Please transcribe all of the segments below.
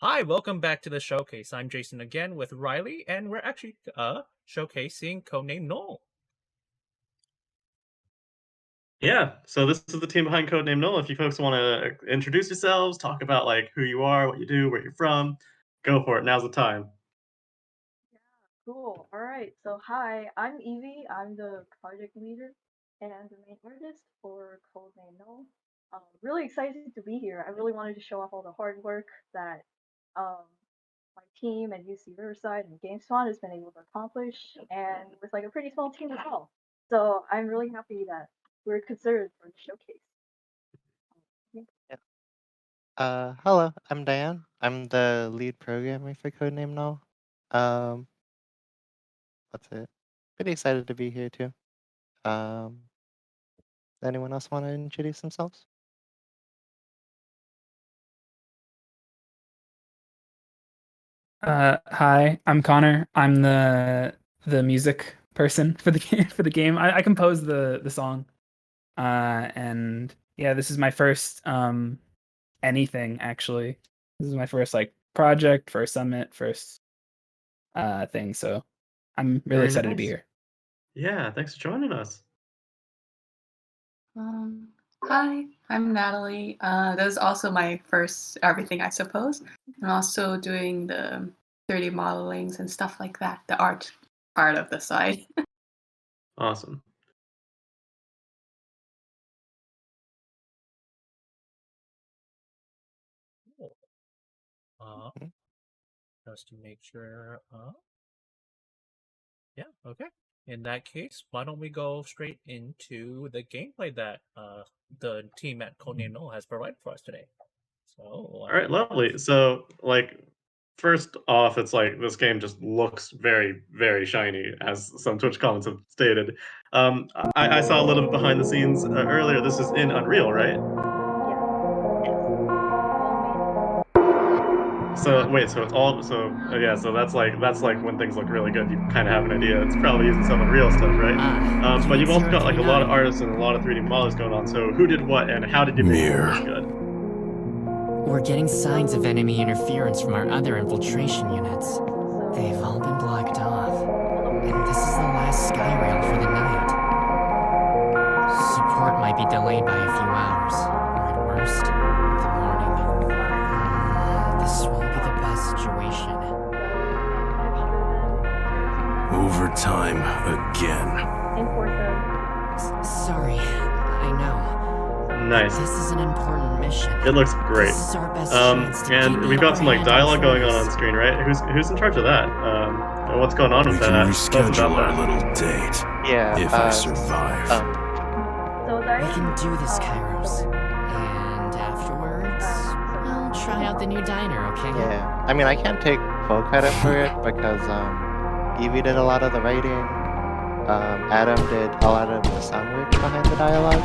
Hi, welcome back to the showcase. I'm Jason again with Riley, and we're actually showcasing Codename NULL. Yeah, so this is the team behind Codename NULL. If you folks want to introduce yourselves, talk about like who you are, what you do, where you're from, go for it. Now's the time. Cool. All right. So hi, I'm Evie. I'm the project leader and the main artist for Codename NULL. Really excited to be here. I really wanted to show off all the hard work that um, my team and UC Riverside and GameSpawn has been able to accomplish, and with like a pretty small team as well. So I'm really happy that we're considered for the showcase. Hello, I'm Diane. I'm the lead programmer for Codename NULL. Um, that's it. Pretty excited to be here too. Um, anyone else want to introduce themselves? Hi, I'm Connor. I'm the music person for the game. For the game, I composed the song, and yeah, this is my first anything actually. This is my first like project, first summit, first thing. So I'm really Very excited to be nice. here. Yeah, thanks for joining us. Hi, I'm Natalie. That was also my first everything, I suppose. I'm also doing the 3D modelings and stuff like that, the art part of the side. Awesome. Cool. Just to make sure. Yeah, okay. In that case, why don't we go straight into the gameplay that the team at Codename NULL has provided for us today. So, All right, lovely. So, like, first off, it's like this game just looks very, very shiny, as some Twitch comments have stated. I saw a little bit behind the scenes earlier. This is in Unreal, right? So wait, so it's all yeah, so that's like when things look really good, you kind of have an idea. It's probably using some Unreal stuff, right? But you've also got like a lot of artists and a lot of 3D models going on. So who did what, and how did you make it look good? We're getting signs of enemy interference from our other infiltration units. They've all been blocked off, and this is the last sky rail for the night. Support might be delayed by a few hours, or at worst, the morning. This won't be the best situation. Overtime again. Sorry, I know. Nice. This is an important mission. It looks great. This is our best chance to And gain we've the got some like upper hand dialogue going on Fortress. screen, right? Who's in charge of that? And what's going on We with can that? reschedule our little date Yeah. if I survive. We can do this, Kairos. And afterwards, I'll try out the new diner, okay? Yeah. I mean, I can't take full credit for it because Evie did a lot of the writing. Adam did a lot of the sound work behind the dialogue,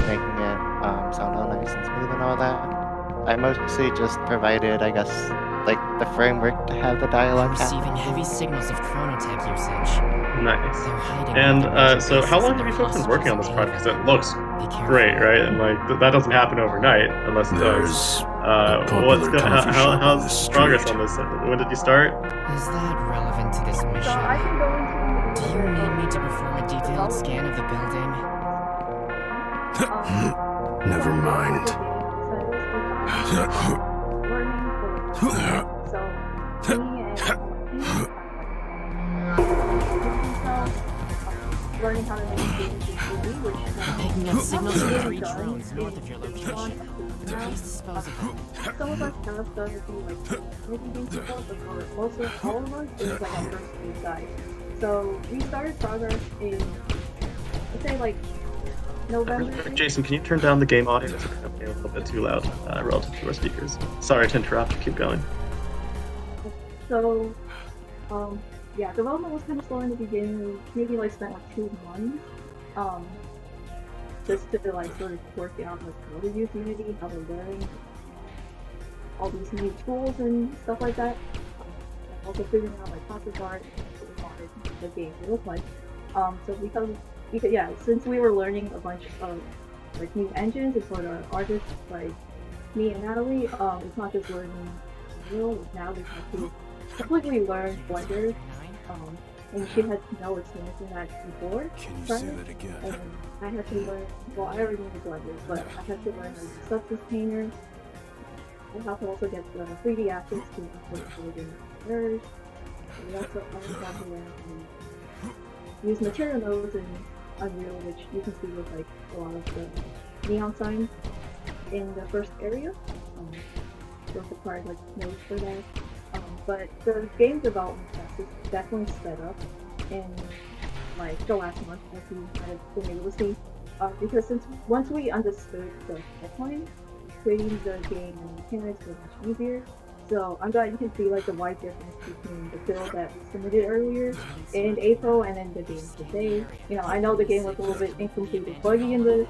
making it sound all nice and smooth and all that. I mostly just provided, I guess, like the framework to have the I'm dialogue receiving happen. heavy signals of chronotech usage. Nice. They're hiding And other major so how bases long and have you their folks been working on this hostages project? in Because it looks Be careful. great, right? And like that doesn't happen overnight unless it does. There's a popular coffee shop on How's this progress street. on this? When did you start? Is that relevant to this So mission? I can go into. Do you need me to perform a detailed scan of the building? Never mind. Learning how to make games in 3D, which Picking up signals from really 3 does drones is north of your location. Please dispose of them. some of our stuff doesn't do like making games support, but for most of all of us is like our first few guys. So we started progress in let's say like November. Jason, can you turn down the game audio? It's a little bit too loud relative to our speakers. Sorry to interrupt. Keep going. So yeah, development was kind of slow in the beginning. We maybe like spent like 2 months just to like sort of work out like how to use Unity, how to learn all these new tools and stuff like that. And also figuring out like concept art and what we wanted the game to look like. So because yeah, since we were learning a bunch of like new engines and for the artists like me and Natalie, it's not just learning tutorial. Now we have to completely learn Blender, and she had no experience in that before. Can you prior, say that again? And I had to learn. Well, I already knew Blender, but I had to learn the substance painter. I have to also get the 3D assets to import Codename errors. We also learned how to learn use material nodes in Unreal, which you can see with like a lot of the neon signs in the first area. Those required like nodes for that. But the game development process is definitely sped up in like the last month, as you might have been able to see. Because once we understood the pipeline, creating the game and mechanics was much easier. So I'm glad you can see like the wide difference between the build that we submitted earlier in April and then the game today. You know, I know the game was a little bit incomplete and buggy in the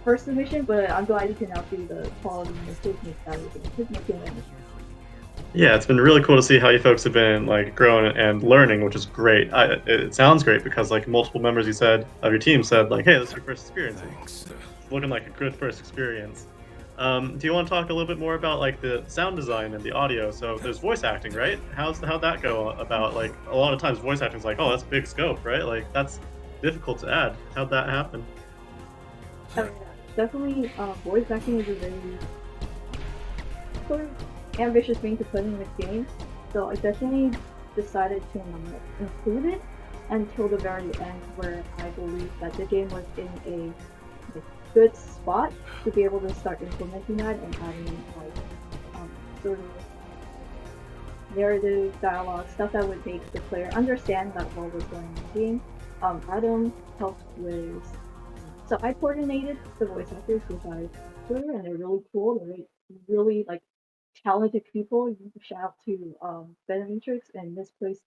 first submission, but I'm glad you can now see the quality and improvements that we're making. Yeah, it's been really cool to see how you folks have been like growing and learning, which is great. It sounds great because like multiple members you said of your team said like, "Hey, this is your first experience." It's looking like a good first experience. Do you want to talk a little bit more about like the sound design and the audio? So there's voice acting, right? How'd that go about? Like a lot of times voice acting is like, oh, that's big scope, right? Like that's difficult to add. How'd that happen? Definitely, voice acting is a very sort of ambitious thing to put in this game. So I definitely decided to not include it until the very end, where I believe that the game was in a good spot to be able to start implementing that and adding like sort of narrative dialogue stuff that would make the player understand that what was going on in the game. Adam helped with, so I coordinated the voice actors with our Twitter, and they're really cool. They're really like talented people. Shout out to Benemetrix and Misplaced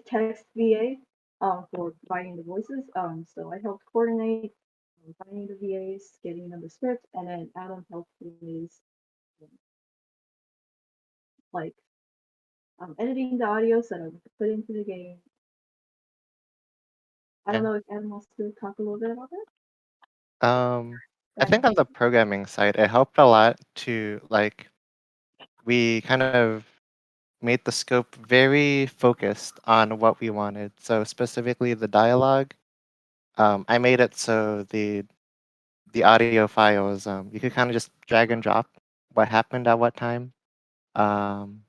Text VA. For providing the voices. So I helped coordinate finding the VAs, getting them the script, and then Adam helped with like editing the audio so that I could put into the game. I don't know if Adam wants to talk a little bit about that. I think on the programming side, it helped a lot to like we kind of made the scope very focused on what we wanted. So specifically the dialogue, I made it so the audio files you could kind of just drag and drop what happened at what time, and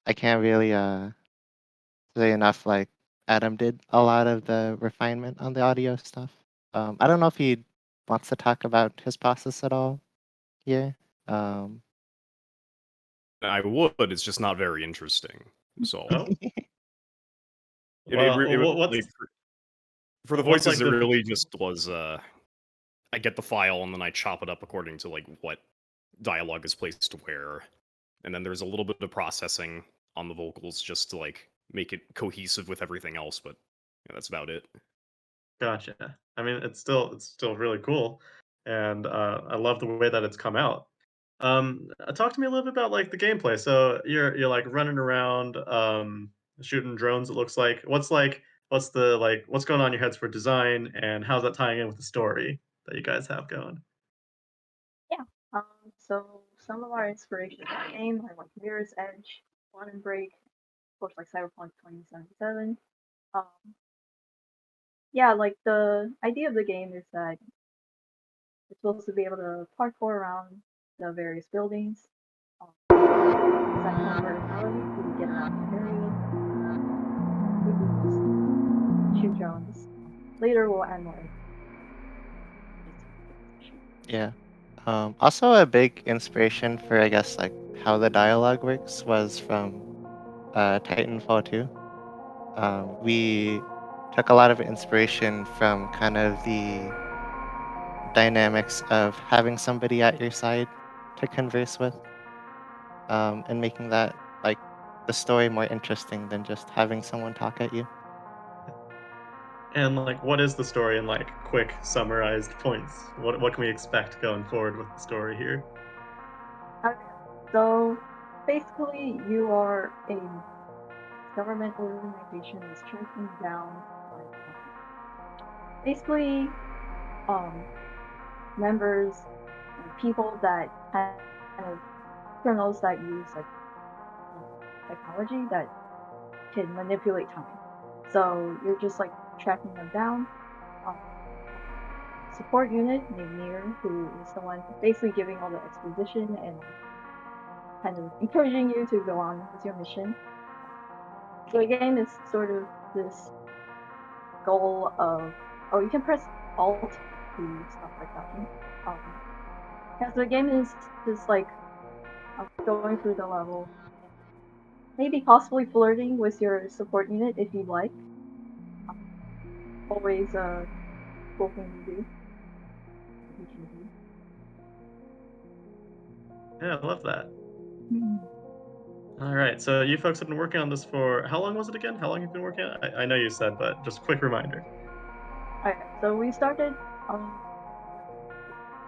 I can't really say enough. Like Adam did a lot of the refinement on the audio stuff. I don't know if he wants to talk about his process at all here. I would. It's just not very interesting. So Oh. for the voices, it really just was. I get the file and then I chop it up according to like what dialogue is placed where, and then there's a little bit of processing on the vocals just to like make it cohesive with everything else. But yeah, that's about it. Gotcha. I mean, it's still really cool, and I love the way that it's come out. Talk to me a little bit about like the gameplay. So you're like running around, shooting drones. It looks like what's going on in your heads for design, and how's that tying in with the story that you guys have going? Yeah. So some of our inspirations for the game are like Mirror's Edge, Quantum Break, of course, like Cyberpunk 2077. Yeah, like the idea of the game is that you're supposed to be able to parkour around the various buildings. Second verticality, you can get around the area. You can just shoot drones. Later, we'll add more. Yeah. Also, a big inspiration for, I guess, like how the dialogue works was from Titanfall 2. We took a lot of inspiration from kind of the dynamics of having somebody at your side to converse with, and making that like the story more interesting than just having someone talk at you. And like, what is the story in like quick summarized points? What can we expect going forward with the story here? Okay, so basically, you are a government organization that's tracking down basically members and people that have criminals that use like technology that can manipulate time. So you're just like tracking them down. Support unit named Mir, who is the one basically giving all the exposition and kind of encouraging you to go on with your mission. So the game is sort of this goal of, you can press Alt to stop recording. Yeah, so the game is just like going through the level, maybe possibly flirting with your support unit if you'd like. Always a cool thing to do. Yeah, I love that. All right, so you folks have been working on this for how long was it again? How long have you been working on it? I know you said, but just a quick reminder. Alright, so we started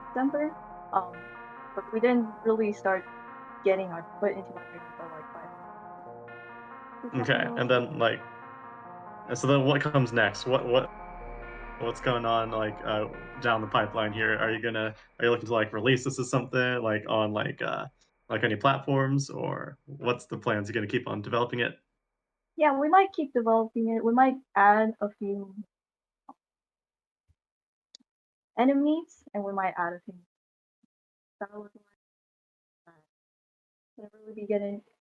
December, but we didn't really start getting our foot into it until like 5. Okay, and then like, so then what comes next? What's going on like down the pipeline here? Are you looking to like release this as something like on like any platforms, or what's the plans? You gonna keep on developing it? Yeah, we might keep developing it. We might add a few enemies, and we might add a few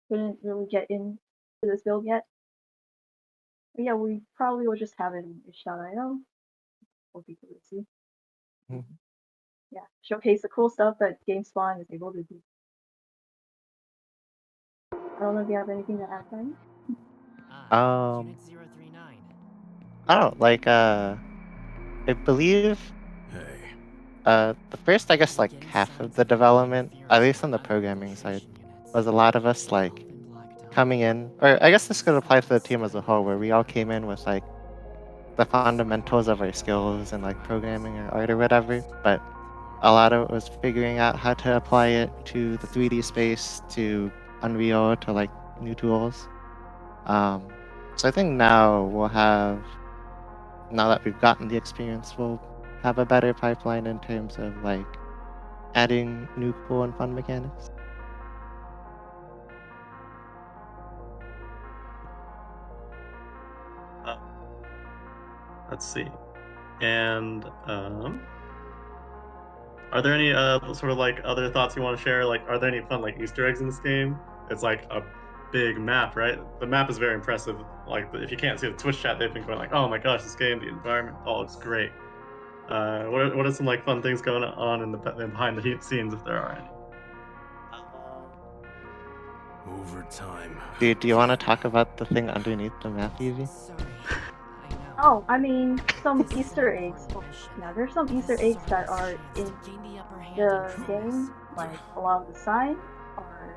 couldn't really get into this build yet. But yeah, we probably will just have it in Ishara.io. For people to see. Yeah, showcase the cool stuff that GameSpawn is able to do. I don't know if you have anything to add, Diane? I don't like I believe the first, I guess, like half of the development, at least on the programming side, was a lot of us like coming in, or I guess this could apply to the team as a whole, where we all came in with like the fundamentals of our skills and like programming or art or whatever, but a lot of it was figuring out how to apply it to the 3D space, to Unreal, to like new tools. So I think now that we've gotten the experience, we'll have a better pipeline in terms of like adding new cool and fun mechanics. Let's see. And are there any sort of like other thoughts you want to share? Like, are there any fun like Easter eggs in this game? It's like a big map, right? The map is very impressive. Like, if you can't see the Twitch chat, they've been going like, "Oh my gosh, this game, the environment, all looks great." What are some like fun things going on in behind the scenes, if there are any? Over time. Do you want to talk about the thing underneath the map, Evie? Oh, I mean, some Easter eggs. Yeah, there's some Easter eggs that are in the game, like a lot of the signs are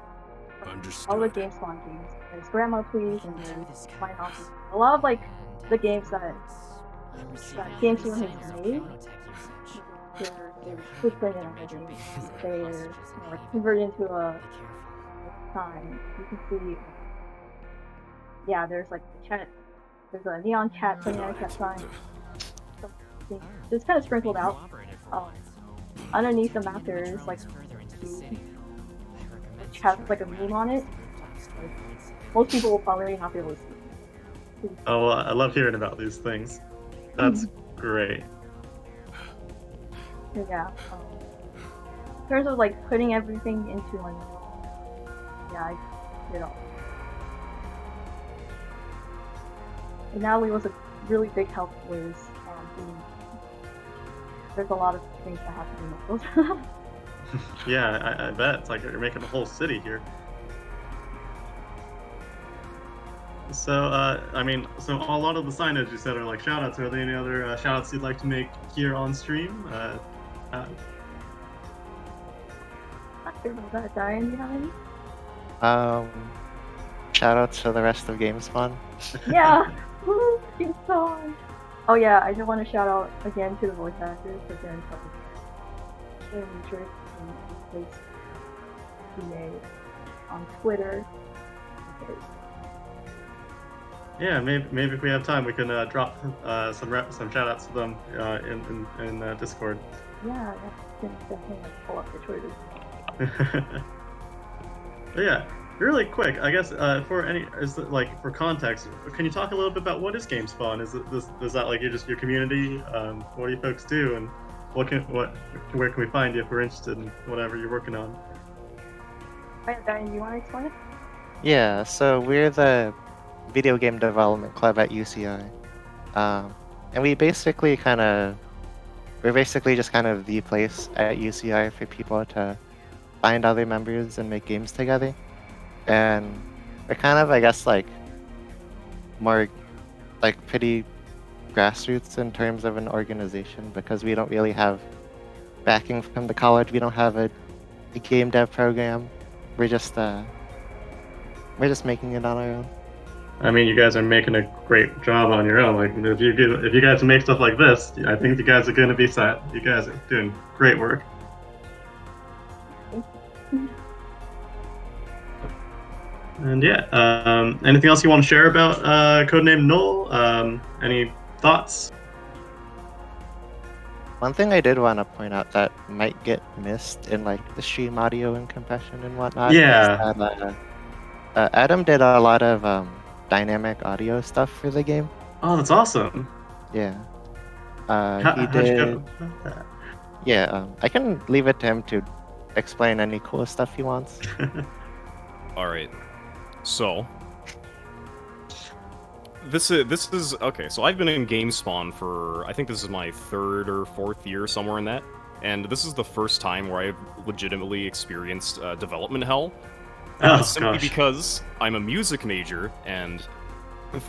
all the GameSpawn games. There's Grandma Please and there's Fine Office. A lot of like the games that GameSpawn has made, they're footprinted on the game. They're like converted into a sign. You can see, yeah, there's like the cat. There's a neon cat playing on a cat sign. It's kind of sprinkled out. Underneath the map there's like which has like a meme on it. Most people will probably not be able to see. Oh, I love hearing about these things. That's great. Yeah. In terms of like putting everything into one, yeah, I did it all. And Natalie was a really big help with there's a lot of things that have to be built. Yeah, I bet. It's like you're making a whole city here. So, I mean, so a lot of the signage you said are like shoutouts. Are there any other shoutouts you'd like to make here on stream? Not sure about that. Diane, do you have any? Shoutouts to the rest of GameSpawn. Yeah! Woo! GameSpawn! Oh yeah, I just want to shout out again to the voice actors for their interest in place DA on Twitter. Okay. Yeah, maybe if we have time, we can drop some shoutouts to them in Discord. Yeah, I can definitely pull up the Twitter. But yeah, really quick, I guess for context, can you talk a little bit about what is GameSpawn? Is that like your community? What do you folks do, and where can we find you if we're interested in whatever you're working on? Alright, Diane, you want to explain it? Yeah, so we're the video game development club at UCR. And we're basically just kind of the place at UCR for people to find other members and make games together. And we're kind of, I guess, like more like pretty grassroots in terms of an organization because we don't really have backing from the college. We don't have a game dev program. We're just making it on our own. I mean, you guys are making a great job on your own. Like, if you guys make stuff like this, I think you guys are going to be set. You guys are doing great work. And yeah, anything else you want to share about Codename NULL? Any thoughts? One thing I did want to point out that might get missed in like the stream audio and compression and whatnot. Yeah. Is that, Adam did a lot of dynamic audio stuff for the game. Oh, that's awesome. Yeah. How'd He you did. go about that? Yeah. I can leave it to him to explain any cool stuff he wants. All right. So this is okay. So I've been in GameSpawn for, I think this is my 3rd or 4th year, somewhere in that, and this is the first time where I've legitimately experienced development hell. Simply because I'm a music major, and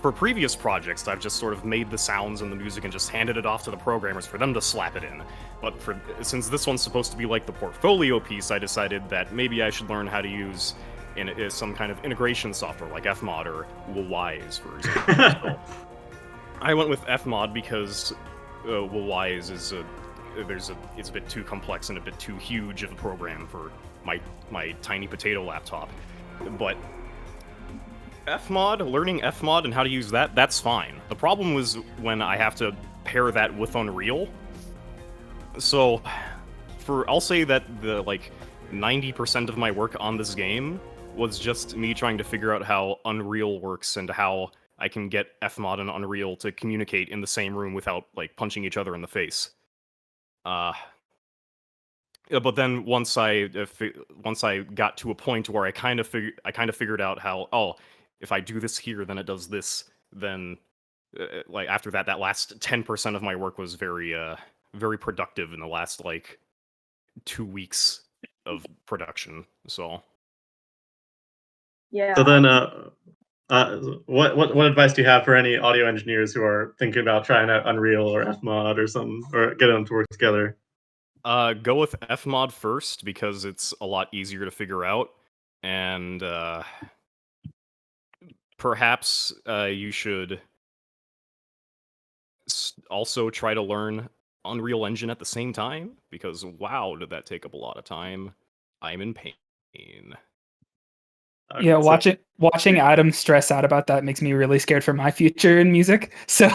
for previous projects, I've just sort of made the sounds and the music and just handed it off to the programmers for them to slap it in. But since this one's supposed to be like the portfolio piece, I decided that maybe I should learn how to use some kind of integration software like Fmod or Wise, for example. So I went with Fmod because Wise is it's a bit too complex and a bit too huge of a program for my tiny potato laptop. But learning Fmod and how to use that's fine. The problem was when I have to pair that with Unreal. So I'll say that the like 90% of my work on this game was just me trying to figure out how Unreal works and how I can get Fmod and Unreal to communicate in the same room without like punching each other in the face. But then once I got to a point where I kind of figured out how, if I do this here, then it does this. Then like after that last 10% of my work was very very productive in the last like 2 weeks of production. So Yeah. So then, what advice do you have for any audio engineers who are thinking about trying out Unreal or Fmod or something, or get them to work together? Go with Fmod first because it's a lot easier to figure out, and perhaps you should also try to learn Unreal Engine at the same time, because wow, did that take up a lot of time. I'm in pain. Okay, Yeah, so- watching Adam stress out about that makes me really scared for my future in music. So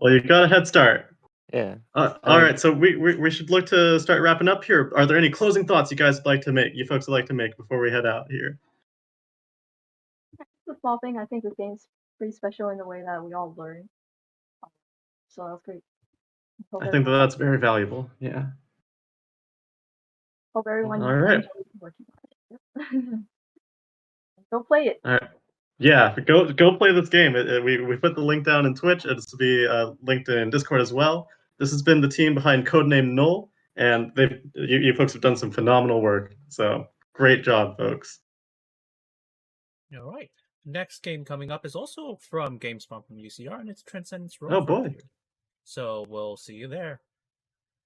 Well, you got a head start. Yeah. All right, so we should look to start wrapping up here. Are there any closing thoughts you folks would like to make before we head out here? It's a small thing. I think this game's pretty special in the way that we all learn. So that's great. I think that's very valuable. Yeah. Hope everyone All right. enjoys working on it. Go play it. All right. Yeah, go play this game. We put the link down in Twitch. It's to be linked in Discord as well. This has been the team behind Codename NULL, and you folks have done some phenomenal work. So great job, folks. All right. Next game coming up is also from GameSpawn from UCR, and it's Transcendence Road. Oh boy. So we'll see you there.